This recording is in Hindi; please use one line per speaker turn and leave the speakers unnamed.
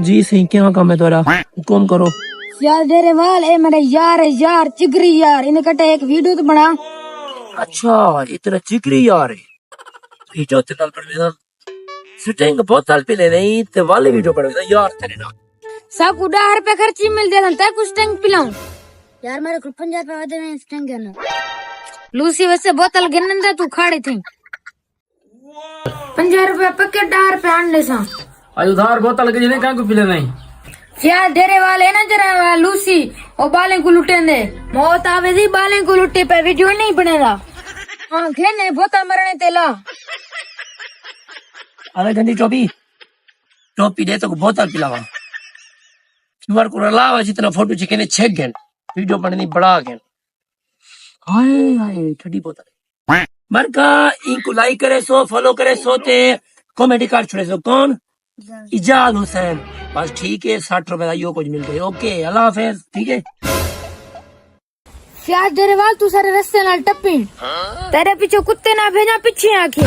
जी सही, क्या काम है तुम्हारा? हुक्म करो।
यार डेरे वाल ए मेरे यार है यार चिगरी यार इन्हें कटे एक वीडियो तो बना।
अच्छा इतना चिकरी यार है। वीडियो ते नाल पड़वेदा सिटिंग बोतल पी ले नहीं ते वाले वीडियो पड़वेदा यार तेरे नाल।
सब को 10 रुपए खर्ची मिल दे तक कुछ टैंक पिलाऊं यार मेरे को 50 रुपए दे इस टैंक के लूसी वैसे बोतल गिनन दे तू खाड़ी थी 50 रुपए पैकेट 10 रुपए आने सा
आज उधार बोतल के जिने का को पी ले नहीं।
यार डेरे वाले ना जरा लूसी और बाले को लुटे दे मौत आवे दी बाले को लुटे पे वीडियो नहीं बनेगा। हां घेने बोतल मरने तेला
अरे गंदी टोपी दे तो बोतल पिलावा क्यूआर कोड अलावा जितना फोटो चिकने छेक गन वीडियो बननी बड़ा गन। हाय हाय ठंडी बोतल मरका इनको लाइक करे सो फॉलो करे सो ते कॉमेडी कार्ड छोड़े सो कौन इजाज हुसैन बस ठीक है 60 रुपए का यो कुछ मिल गए। ओके अल्लाह हाफिज। ठीक है
यार डेरे वाल तू सारे रस्ते नाल टप्पी तेरे पीछे कुत्ते ना भेजा पीछे आके